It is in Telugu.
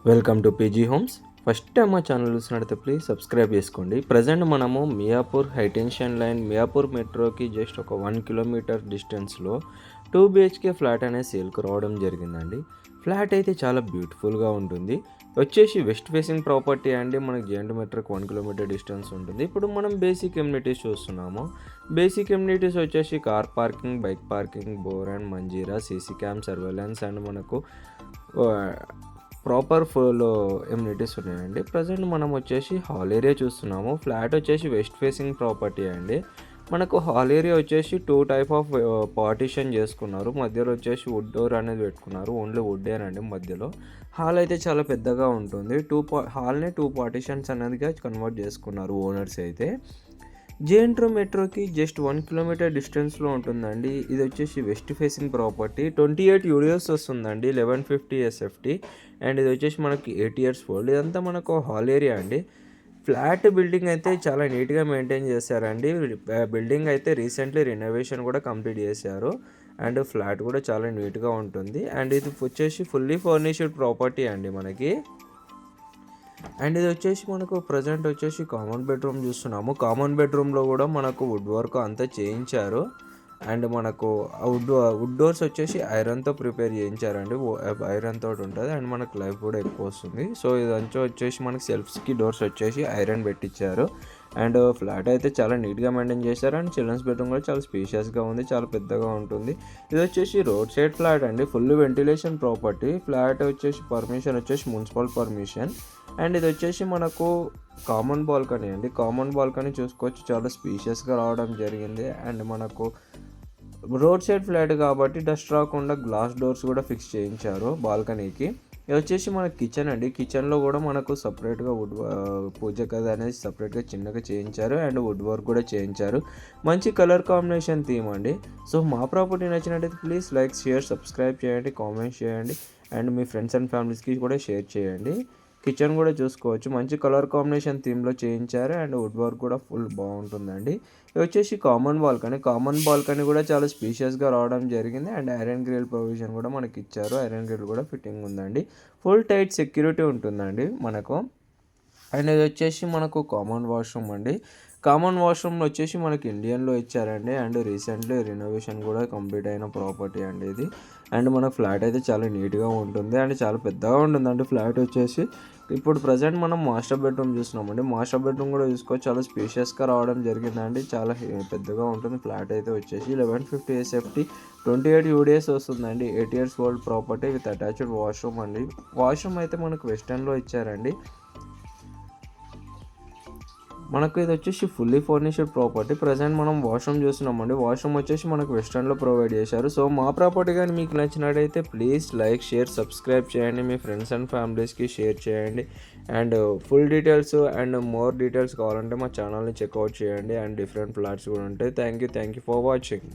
Welcome to PG homes. First time మా ఛానల్ చూసినట్లయితే ప్లీజ్ సబ్స్క్రైబ్ చేసుకోండి. ప్రజెంట్ మనము మియాపూర్ హైటెన్షన్ లైన్ మియాపూర్ మెట్రోకి జస్ట్ ఒక 1 కిలోమీటర్ డిస్టెన్స్లో 2 BHK ఫ్లాట్ అనే సేల్కి రావడం జరిగిందండి. ఫ్లాట్ అయితే చాలా బ్యూటిఫుల్గా ఉంటుంది. వచ్చేసి వెస్ట్ ఫేసింగ్ ప్రాపర్టీ అండి. మనకి జేఎన్టీ మెట్రోకి 1 కిలోమీటర్ డిస్టెన్స్ ఉంటుంది. ఇప్పుడు మనం బేసిక్ ఎమ్యూనిటీస్ చూస్తున్నాము. బేసిక్ ఎమ్యూనిటీస్ వచ్చేసి car parking, bike parking, bore and Manjira, CC cam, surveillance and మనకు ప్రాపర్ ఫ్లో ఎమ్యూనిటీస్ ఉన్నాయండి. ప్రజెంట్ మనం వచ్చేసి హాల్ ఏరియా చూస్తున్నాము. ఫ్లాట్ వచ్చేసి వెస్ట్ ఫేసింగ్ ప్రాపర్టీ అండి. మనకు హాల్ ఏరియా వచ్చేసి 2 టైప్ ఆఫ్ పార్టీషన్ చేసుకున్నారు. మధ్యలో వచ్చేసి వుడ్ డోర్ అనేది పెట్టుకున్నారు. ఓన్లీ వుడ్డేనండి మధ్యలో. హాల్ అయితే చాలా పెద్దగా ఉంటుంది. హాల్ని 2 పార్టీషన్స్ అనేదిగా కన్వర్ట్ చేసుకున్నారు ఓనర్స్ అయితే. జేఎన్టీ మెట్రోకి జస్ట్ 1 కిలోమీటర్ డిస్టెన్స్లో ఉంటుందండి. ఇది వచ్చేసి వెస్ట్ ఫేసింగ్ ప్రాపర్టీ. 28 యూడియోస్ వస్తుందండి, 1150 SFT అండ్ ఇది వచ్చేసి మనకి 8 years ఓల్డ్. ఇదంతా మనకు హాల్ ఏరియా అండి. ఫ్లాట్ బిల్డింగ్ అయితే చాలా నీట్గా మెయింటైన్ చేశారండి. బిల్డింగ్ అయితే రీసెంట్లీ రినోవేషన్ కూడా కంప్లీట్ చేశారు అండ్ ఫ్లాట్ కూడా చాలా నీట్గా ఉంటుంది. అండ్ ఇది వచ్చేసి ఫుల్లీ ఫర్నిష్డ్ ప్రాపర్టీ అండి మనకి. అండ్ ఇది వచ్చేసి మనకు ప్రజెంట్ వచ్చేసి కామన్ బెడ్రూమ్ చూస్తున్నాము. కామన్ బెడ్రూమ్లో కూడా మనకు వుడ్ వర్క్ అంతా చేయించారు అండ్ మనకు వుడ్ డోర్స్ వచ్చేసి ఐరన్తో ప్రిపేర్ చేయించారండి. ఐరన్ తోటి ఉంటుంది అండ్ మనకు లైఫ్ కూడా ఎక్కువ వస్తుంది. సో ఇదంతా వచ్చేసి మనకి సెల్ఫ్స్కి డోర్స్ వచ్చేసి ఐరన్ పెట్టించారు అండ్ ఫ్లాట్ అయితే చాలా నీట్గా మెయింటైన్ చేశారు అండ్ చిల్డ్రన్స్ బెడ్రూమ్ కూడా చాలా స్పేషియస్గా ఉంది, చాలా పెద్దగా ఉంటుంది. ఇది వచ్చేసి రోడ్ సైడ్ ఫ్లాట్ అండి, ఫుల్ వెంటిలేషన్ ప్రాపర్టీ. ఫ్లాట్ వచ్చేసి పర్మిషన్ వచ్చేసి మున్సిపల్ పర్మిషన్ అండ్ ఇది వచ్చేసి మనకు కామన్ బాల్కనీ అండి. కామన్ బాల్కనీ చూసుకోవచ్చు, చాలా స్పేషియస్గా రావడం జరిగింది అండ్ మనకు రోడ్ సైడ్ ఫ్లాట్ కాబట్టి డస్ట్ రాకుండా గ్లాస్ డోర్స్ కూడా ఫిక్స్ చేయించారు బాల్కనీకి. ఇది వచ్చేసి మన కిచెన్ అండి. కిచెన్లో కూడా మనకు సపరేట్గా పూజ గది అనేది సపరేట్గా చిన్నగా చేయించారు అండ్ వుడ్ వర్క్ కూడా చేయించారు. మంచి కలర్ కాంబినేషన్ థీమ్ అండి. సో మా ప్రాపర్టీ నచ్చినట్టయితే ప్లీజ్ లైక్, షేర్, సబ్స్క్రైబ్ చేయండి, కామెంట్ చేయండి అండ్ మీ ఫ్రెండ్స్ అండ్ ఫ్యామిలీస్కి కూడా షేర్ చేయండి. కిచెన్ కూడా చూసుకోవచ్చు, మంచి కలర్ కాంబినేషన్ థీమ్లో చేయించారు అండ్ వుడ్ వర్క్ కూడా ఫుల్ బాగుంటుందండి. ఇది వచ్చేసి కామన్ బాల్కనీ కూడా చాలా స్పీషియస్గా రావడం జరిగింది అండ్ ఐరన్ గ్రిల్ ప్రొవిజన్ కూడా మనకి ఇచ్చారు. ఐరన్ గ్రిల్ కూడా ఫిట్టింగ్ ఉందండి. ఫుల్ టైట్ సెక్యూరిటీ ఉంటుందండి మనకు. అండ్ ఇది వచ్చేసి మనకు కామన్ వాష్రూమ్ అండి. కామన్ వాష్రూమ్లో వచ్చేసి మనకి ఇండియన్లో ఇచ్చారండి అండ్ రీసెంట్లీ రినోవేషన్ కూడా కంప్లీట్ అయిన ప్రాపర్టీ అండి ఇది. అండ్ మన ఫ్లాట్ అయితే చాలా నీట్గా ఉంటుంది అండ్ చాలా పెద్దగా ఉంటుందండి ఫ్లాట్ వచ్చేసి. ఇప్పుడు ప్రజెంట్ మనం మాస్టర్ బెడ్రూమ్ చూస్తున్నామండి. మాస్టర్ బెడ్రూమ్ కూడా చూసుకోవచ్చు, చాలా స్పేషియస్గా రావడం జరిగిందండి. చాలా పెద్దగా ఉంటుంది ఫ్లాట్ అయితే వచ్చేసి. 1150 SFT 28 UDS వస్తుందండి. 8 years old property with attached washroom అండి. వాష్రూమ్ అయితే మనకు వెస్టర్న్లో ఇచ్చారండి. మనకు ఇది వచ్చేసి ఫుల్లీ ఫర్నిష్డ్ ప్రాపర్టీ. ప్రజెంట్ మనం వాష్రూమ్ చూస్తున్నామండి. వాష్రూమ్ వచ్చేసి మనకు వెస్టర్న్లో ప్రొవైడ్ చేశారు. సో మా ప్రాపర్టీ కానీ మీకు నచ్చినట్టయితే ప్లీజ్ లైక్, షేర్, సబ్స్క్రైబ్ చేయండి. మీ ఫ్రెండ్స్ అండ్ ఫ్యామిలీస్కి షేర్ చేయండి and full details and more details కావాలంటే మా ఛానల్ని చెక్అవుట్ చేయండి అండ్ డిఫరెంట్ ఫ్లాట్స్ కూడా ఉంటాయి. Thank you for watching.